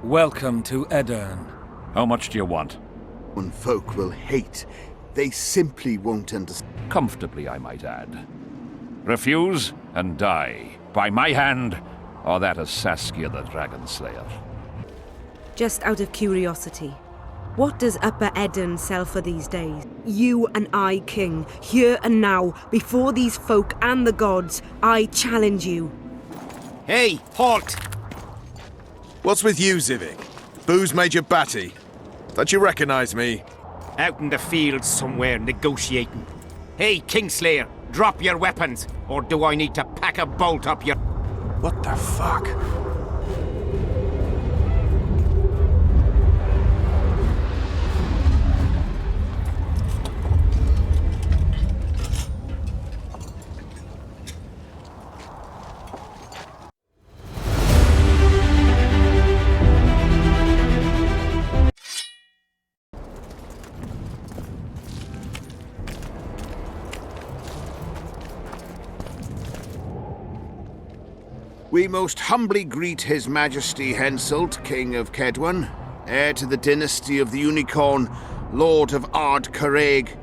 Welcome to Edirn. How much do you want? When folk will hate, they simply won't understand. Comfortably, I might add. Refuse and die, by my hand, or that of Saskia the Dragon Slayer. Just out of curiosity, what does Upper Edirn sell for these days? You and I, King, here and now, before these folk and the gods, I challenge you. Hey, halt! What's with you, Zivik? Booze made you batty. Don't you recognize me? Out in the fields somewhere negotiating. Hey, Kingslayer, drop your weapons, or do I need to pack a bolt up your... What the fuck? We most humbly greet His Majesty Henselt, King of Kedwen, heir to the dynasty of the Unicorn, Lord of Ard Carreg,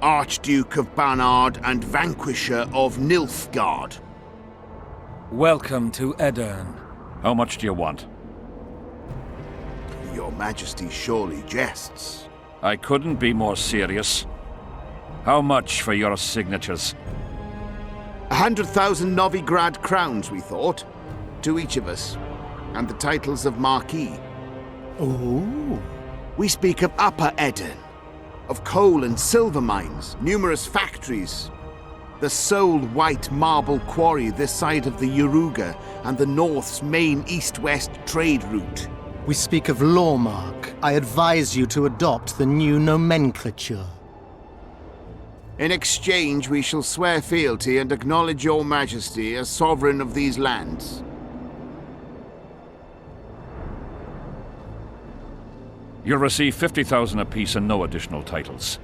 Archduke of Banard, and Vanquisher of Nilfgaard. Welcome to Edirn. How much do you want? Your Majesty surely jests. I couldn't be more serious. How much for your signatures? 100,000 Novigrad crowns, we thought, to each of us, and the titles of Marquis. Ooh. We speak of Upper Edirn, of coal and silver mines, numerous factories, the sole white marble quarry this side of the Yaruga, and the North's main east-west trade route. We speak of Lawmark. I advise you to adopt the new nomenclature. In exchange, we shall swear fealty and acknowledge your Majesty as sovereign of these lands. You'll receive 50,000 apiece and no additional titles.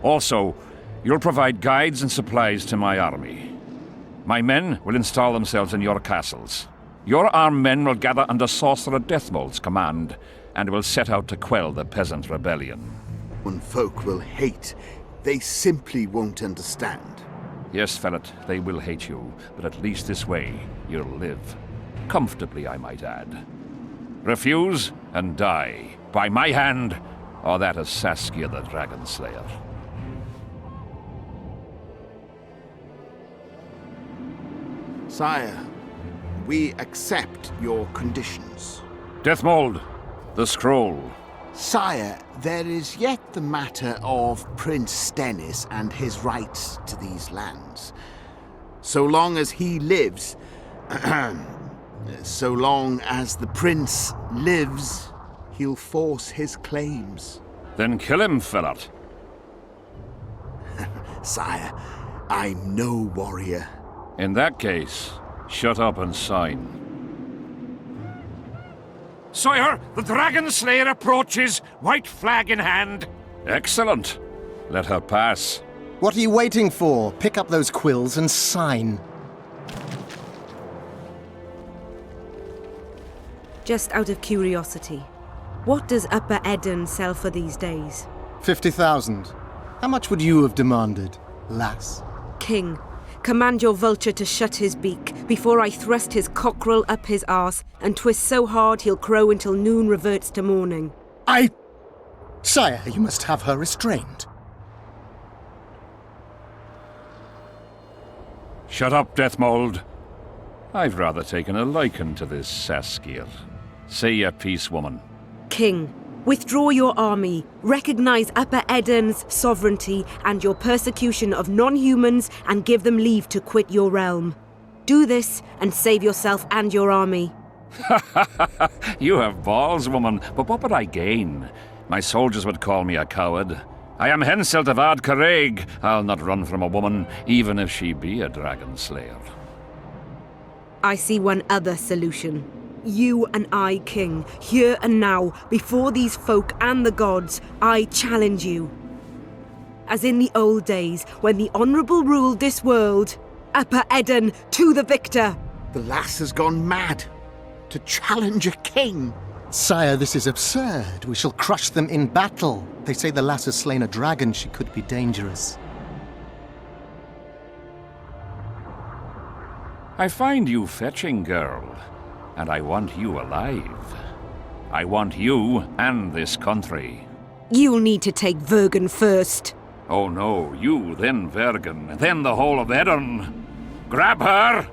Also, you'll provide guides and supplies to my army. My men will install themselves in your castles. Your armed men will gather under Sorcerer Deathmold's command and will set out to quell the peasant rebellion. When folk will hate, they simply won't understand. Yes, Ferret, they will hate you, but at least this way you'll live. Comfortably, I might add. Refuse and die, by my hand, or that of Saskia the Dragon Slayer. Sire, we accept your conditions. Deathmold, the scroll. Sire, there is yet the matter of Prince Stennis and his rights to these lands. So long as he lives, so long as the prince lives, he'll force his claims. Then kill him, Ferret. Sire, I'm no warrior. In that case, shut up and sign. Sire, the Dragon Slayer approaches, white flag in hand. Excellent. Let her pass. What are you waiting for? Pick up those quills and sign. Just out of curiosity, what does Upper Edirn sell for these days? 50,000. How much would you have demanded, lass? King, command your vulture to shut his beak before I thrust his cockerel up his arse and twist so hard he'll crow until noon reverts to morning. Sire, you must have her restrained. Shut up, Deathmold. I've rather taken a liking to this Saskia. Say your piece, woman. King, withdraw your army, recognize Upper Edirn's sovereignty and your persecution of non-humans, and give them leave to quit your realm. Do this and save yourself and your army. You have balls, woman, but what would I gain? My soldiers would call me a coward. I am Henselt of Ard Carreg. I'll not run from a woman, even if she be a dragon slayer. I see one other solution. You and I, King, here and now, before these folk and the gods, I challenge you. As in the old days, when the Honourable ruled this world, Upper Edirn to the victor! The lass has gone mad. To challenge a king? Sire, this is absurd. We shall crush them in battle. They say the lass has slain a dragon. She could be dangerous. I find you fetching, girl, and I want you alive. I want you and this country. You'll need to take Vergen first. Oh no, you, then Vergen, then the whole of Edirn. Grab her!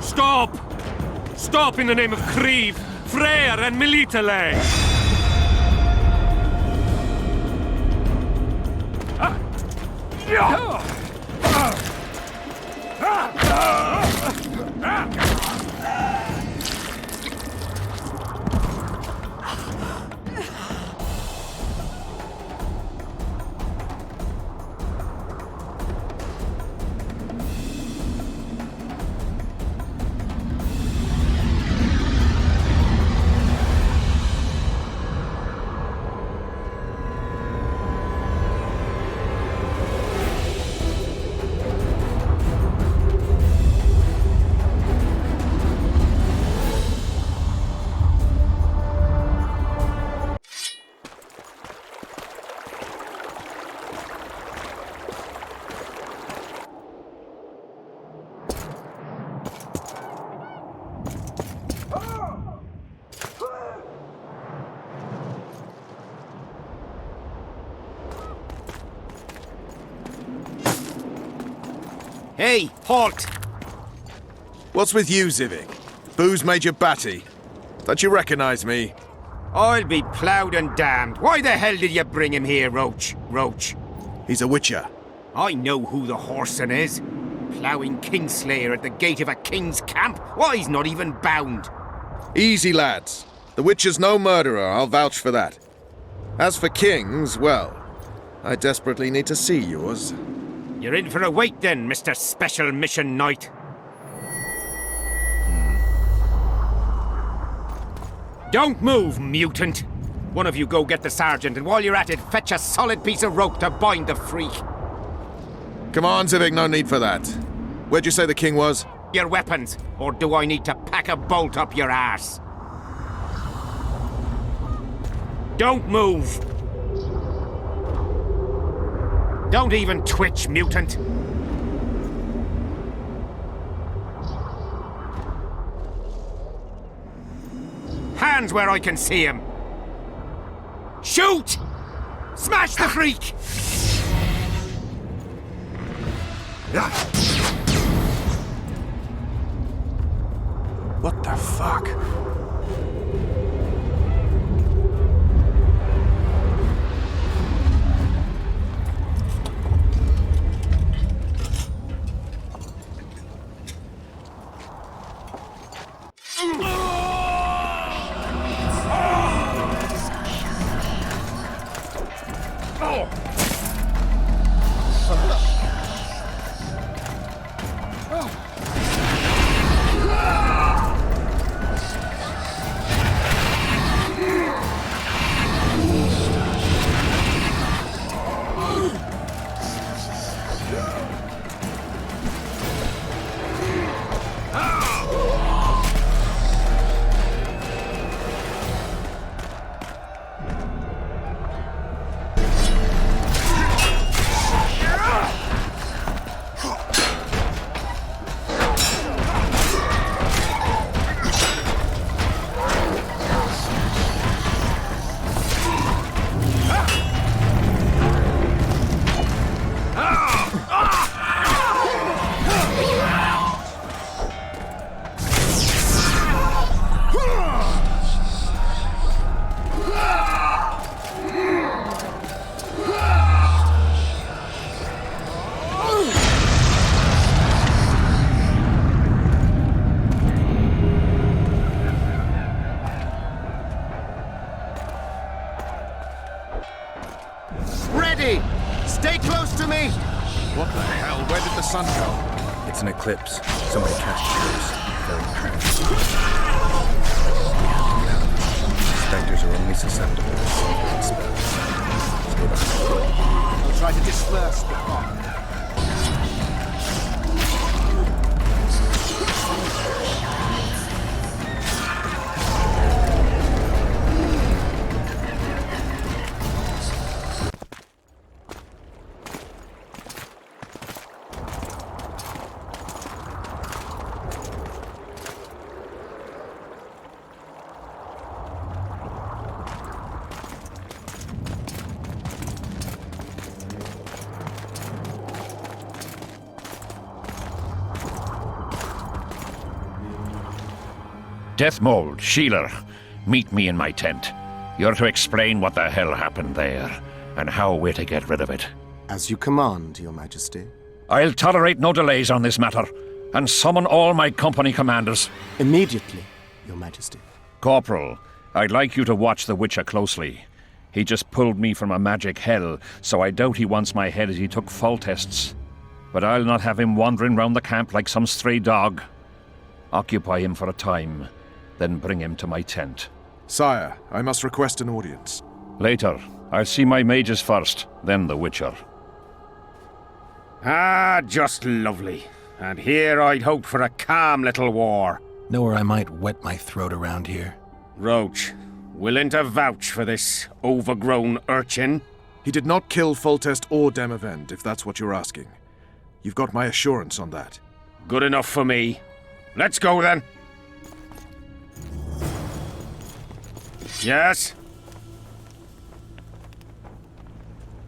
Stop! Stop in the name of Kriv, Freyr and Militale! Hey, halt! What's with you, Zivik? Boo's Major Batty. Don't you recognize me? I'll be ploughed and damned. Why the hell did you bring him here, Roach? He's a witcher. I know who the whoreson is. Ploughing Kingslayer at the gate of a king's camp? Why, he's not even bound. Easy, lads. The witcher's no murderer, I'll vouch for that. As for kings, well, I desperately need to see yours. You're in for a wait then, Mr. Special Mission Knight. Don't move, mutant! One of you go get the sergeant, and while you're at it, fetch a solid piece of rope to bind the freak. Come on, Zivik, no need for that. Where'd you say the king was? Your weapons, or do I need to pack a bolt up your arse? Don't move! Don't even twitch, mutant! Hands where I can see him! Shoot! Smash the freak! What the fuck? Ready! Stay close to me! What the hell? Where did the sun go? It's an eclipse. Somebody cast it first. Very specters are only susceptible to singling spells. Stay behind. I'll try to disperse the fog. Deathmold, Sheeler, meet me in my tent. You're to explain what the hell happened there, and how we're to get rid of it. As you command, Your Majesty. I'll tolerate no delays on this matter, and summon all my company commanders. Immediately, Your Majesty. Corporal, I'd like you to watch the Witcher closely. He just pulled me from a magic hell, so I doubt he wants my head as he took fall tests. But I'll not have him wandering round the camp like some stray dog. Occupy him for a time, then bring him to my tent. Sire, I must request an audience. Later. I'll see my mages first, then the Witcher. Ah, just lovely. And here I'd hoped for a calm little war. Know where I might wet my throat around here? Roach, willing to vouch for this overgrown urchin? He did not kill Foltest or Demavend, if that's what you're asking. You've got my assurance on that. Good enough for me. Let's go then. Yes?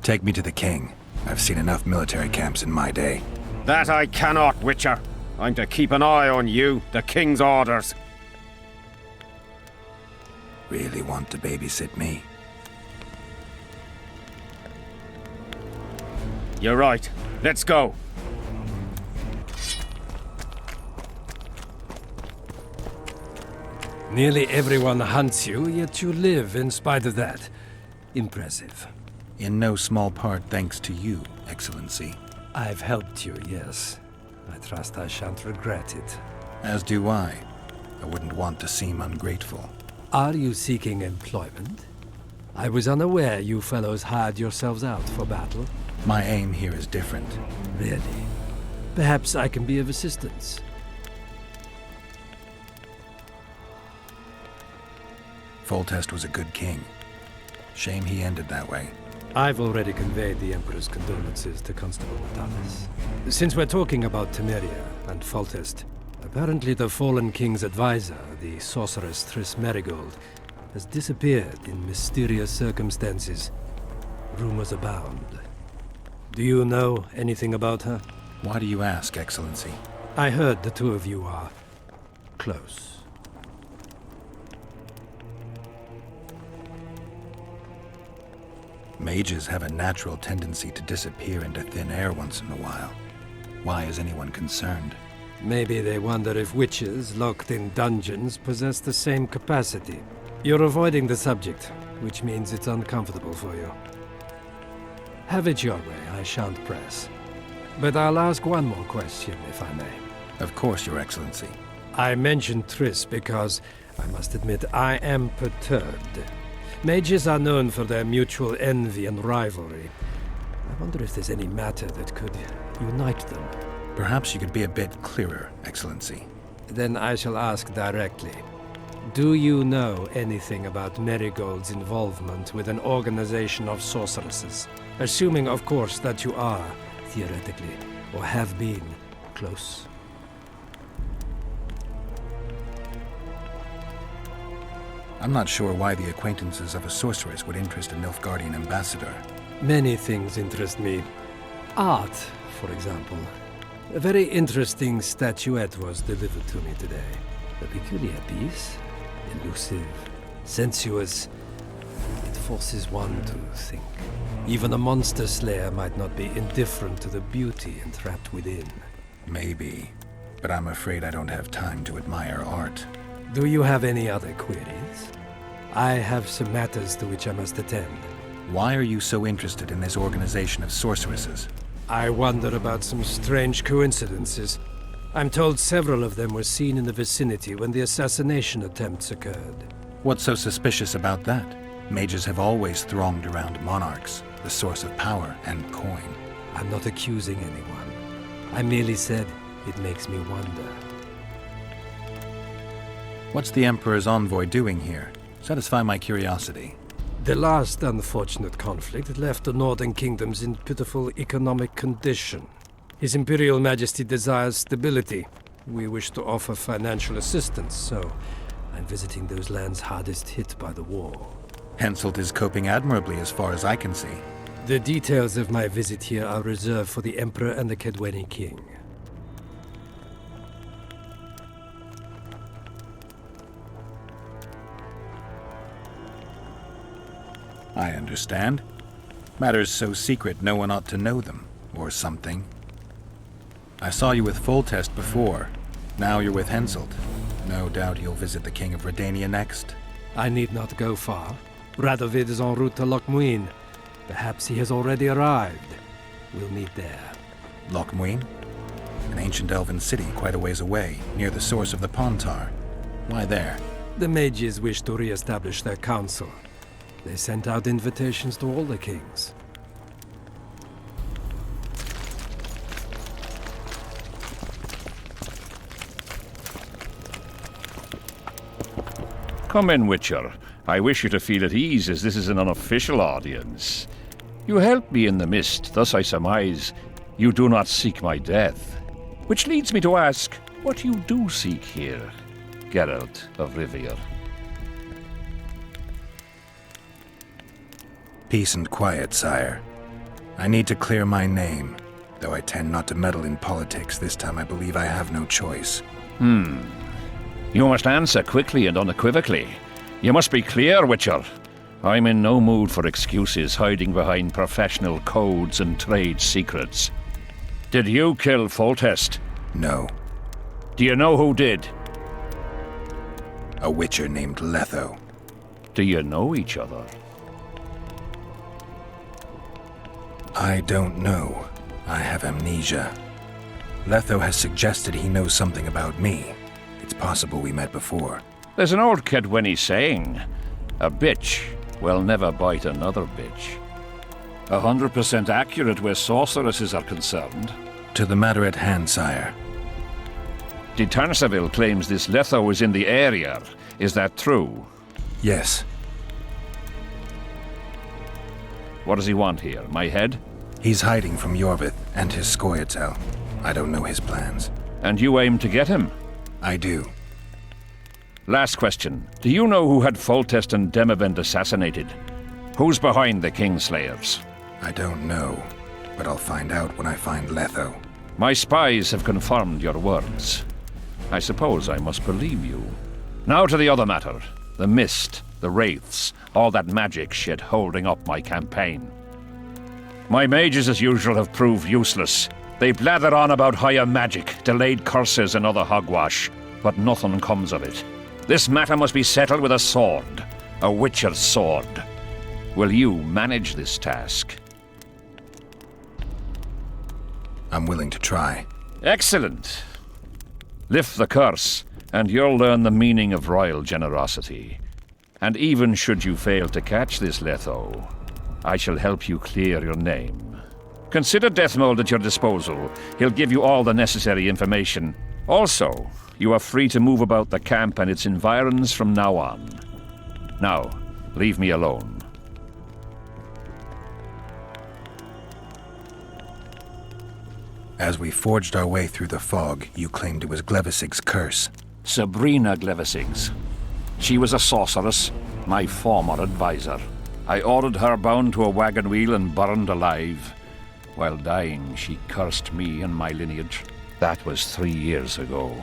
Take me to the king. I've seen enough military camps in my day. That I cannot, Witcher. I'm to keep an eye on you, the king's orders. Really want to babysit me? You're right. Let's go. Nearly everyone hunts you, yet you live in spite of that. Impressive. In no small part thanks to you, Excellency. I've helped you, yes. I trust I shan't regret it. As do I. I wouldn't want to seem ungrateful. Are you seeking employment? I was unaware you fellows hired yourselves out for battle. My aim here is different. Really? Perhaps I can be of assistance. Foltest was a good king. Shame he ended that way. I've already conveyed the Emperor's condolences to Constable Natalis. Since we're talking about Temeria and Foltest, apparently the fallen king's advisor, the sorceress Triss Merigold, has disappeared in mysterious circumstances. Rumors abound. Do you know anything about her? Why do you ask, Excellency? I heard the two of you are close. Mages have a natural tendency to disappear into thin air once in a while. Why is anyone concerned? Maybe they wonder if witches locked in dungeons possess the same capacity. You're avoiding the subject, which means it's uncomfortable for you. Have it your way, I shan't press. But I'll ask one more question, if I may. Of course, Your Excellency. I mentioned Triss because, I must admit, I am perturbed. Mages are known for their mutual envy and rivalry. I wonder if there's any matter that could unite them. Perhaps you could be a bit clearer, Excellency. Then I shall ask directly. Do you know anything about Merigold's involvement with an organization of sorceresses? Assuming, of course, that you are, theoretically, or have been, close. I'm not sure why the acquaintances of a sorceress would interest a Nilfgaardian ambassador. Many things interest me. Art, for example. A very interesting statuette was delivered to me today. A peculiar piece. Elusive, sensuous. It forces one to think. Even a monster slayer might not be indifferent to the beauty entrapped within. Maybe, but I'm afraid I don't have time to admire art. Do you have any other queries? I have some matters to which I must attend. Why are you so interested in this organization of sorceresses? I wonder about some strange coincidences. I'm told several of them were seen in the vicinity when the assassination attempts occurred. What's so suspicious about that? Mages have always thronged around monarchs, the source of power and coin. I'm not accusing anyone. I merely said it makes me wonder. What's the Emperor's envoy doing here? Satisfy my curiosity. The last unfortunate conflict left the northern kingdoms in pitiful economic condition. His Imperial Majesty desires stability. We wish to offer financial assistance, so I'm visiting those lands hardest hit by the war. Henselt is coping admirably as far as I can see. The details of my visit here are reserved for the Emperor and the Kedweni King. I understand. Matters so secret no one ought to know them, or something. I saw you with Foltest before. Now you're with Henselt. No doubt you'll visit the King of Redania next. I need not go far. Radovid is en route to Lochmuin. Perhaps he has already arrived. We'll meet there. Lochmuin? An ancient elven city quite a ways away, near the source of the Pontar. Why there? The mages wish to re-establish their council. They sent out invitations to all the kings. Come in, Witcher. I wish you to feel at ease, as this is an unofficial audience. You helped me in the mist, thus I surmise you do not seek my death. Which leads me to ask what you do seek here, Geralt of Rivia. Peace and quiet, sire. I need to clear my name. Though I tend not to meddle in politics, this time I believe I have no choice. You must answer quickly and unequivocally. You must be clear, Witcher. I'm in no mood for excuses hiding behind professional codes and trade secrets. Did you kill Foltest? No. Do you know who did? A witcher named Letho. Do you know each other? I don't know. I have amnesia. Letho has suggested he knows something about me. It's possible we met before. There's an old Kedweni saying, a bitch will never bite another bitch. 100% accurate where sorceresses are concerned. To the matter at hand, sire. De Tanseville claims this Letho is in the area. Is that true? Yes. What does he want here? My head? He's hiding from Yorvith and his Scoia'tael. I don't know his plans. And you aim to get him? I do. Last question. Do you know who had Foltest and Demavend assassinated? Who's behind the Kingslayers? I don't know, but I'll find out when I find Letho. My spies have confirmed your words. I suppose I must believe you. Now to the other matter. The mist, the wraiths, all that magic shit holding up my campaign. My mages, as usual, have proved useless. They blather on about higher magic, delayed curses and other hogwash, but nothing comes of it. This matter must be settled with a sword. A witcher's sword. Will you manage this task? I'm willing to try. Excellent. Lift the curse, and you'll learn the meaning of royal generosity. And even should you fail to catch this Letho, I shall help you clear your name. Consider Deathmold at your disposal. He'll give you all the necessary information. Also, you are free to move about the camp and its environs from now on. Now, leave me alone. As we forged our way through the fog, you claimed it was Glevisig's curse. Sabrina Glevisig. She was a sorceress, my former advisor. I ordered her bound to a wagon wheel and burned alive. While dying, she cursed me and my lineage. That was 3 years ago.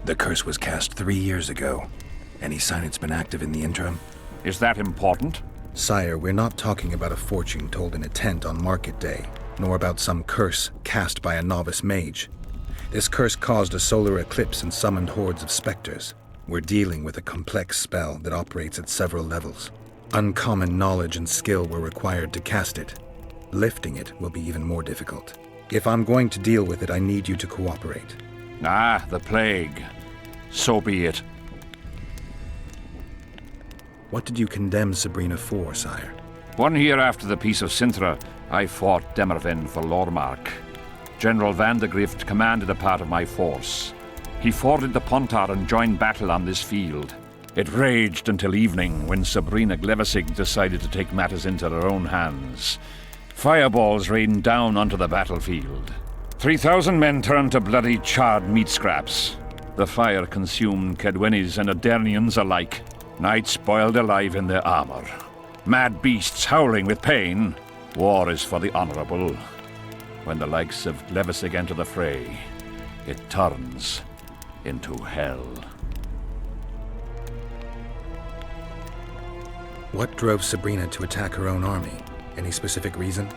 The curse was cast 3 years ago. Any sign it's been active in the interim? Is that important? Sire, we're not talking about a fortune told in a tent on market day, nor about some curse cast by a novice mage. This curse caused a solar eclipse and summoned hordes of specters. We're dealing with a complex spell that operates at several levels. Uncommon knowledge and skill were required to cast it. Lifting it will be even more difficult. If I'm going to deal with it, I need you to cooperate. Ah, the plague. So be it. What did you condemn Sabrina for, sire? 1 year after the Peace of Sintra, I fought Demerven for Lormark. General Van de Grift commanded a part of my force. He forded the Pontar and joined battle on this field. It raged until evening, when Sabrina Glevissig decided to take matters into her own hands. Fireballs rained down onto the battlefield. 3,000 men turned to bloody charred meat scraps. The fire consumed Kedwenis and Adernians alike. Knights boiled alive in their armor. Mad beasts howling with pain. War is for the honorable. When the likes of Glevissig enter the fray, it turns into hell. What drove Sabrina to attack her own army? Any specific reason?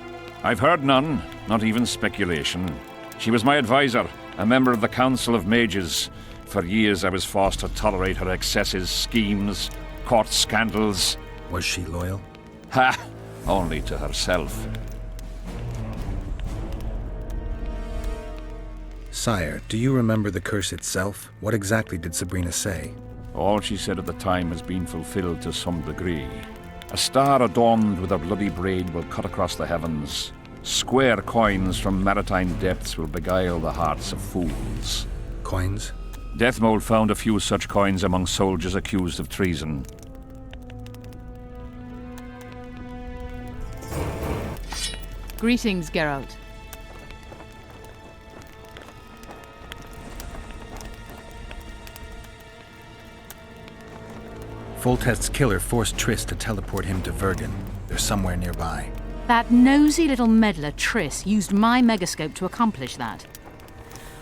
I've heard none, not even speculation. She was my advisor, a member of the Council of Mages. For years I was forced to tolerate her excesses, schemes, court scandals. Was she loyal? Ha! Only to herself. Sire, do you remember the curse itself? What exactly did Sabrina say? All she said at the time has been fulfilled to some degree. A star adorned with a bloody braid will cut across the heavens. Square coins from maritime depths will beguile the hearts of fools. Coins? Deathmold found a few such coins among soldiers accused of treason. Greetings, Geralt. Foltest's killer forced Triss to teleport him to Vergen. They're somewhere nearby. That nosy little meddler Triss used my megascope to accomplish that.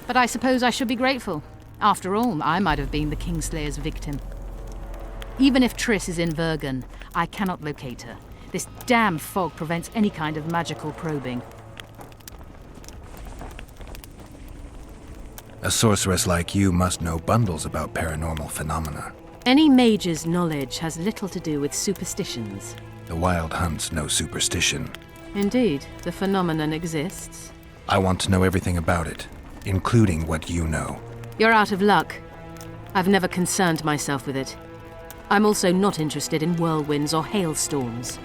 But I suppose I should be grateful. After all, I might have been the Kingslayer's victim. Even if Triss is in Vergen, I cannot locate her. This damn fog prevents any kind of magical probing. A sorceress like you must know bundles about paranormal phenomena. Any mage's knowledge has little to do with superstitions. The Wild Hunt's no superstition. Indeed, the phenomenon exists. I want to know everything about it, including what you know. You're out of luck. I've never concerned myself with it. I'm also not interested in whirlwinds or hailstorms.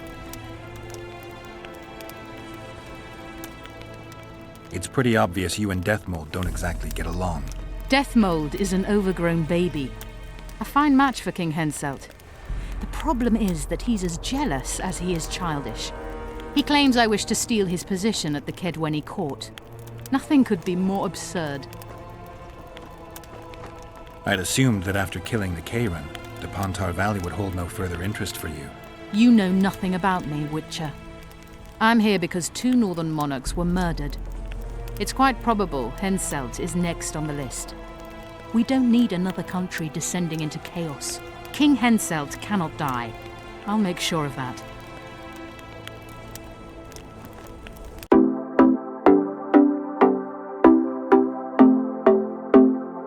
It's pretty obvious you and Deathmold don't exactly get along. Deathmold is an overgrown baby. A fine match for King Henselt. The problem is that he's as jealous as he is childish. He claims I wish to steal his position at the Kedweni court. Nothing could be more absurd. I'd assumed that after killing the Kayran, the Pontar Valley would hold no further interest for you. You know nothing about me, Witcher. I'm here because 2 northern monarchs were murdered. It's quite probable Henselt is next on the list. We don't need another country descending into chaos. King Henselt cannot die. I'll make sure of that.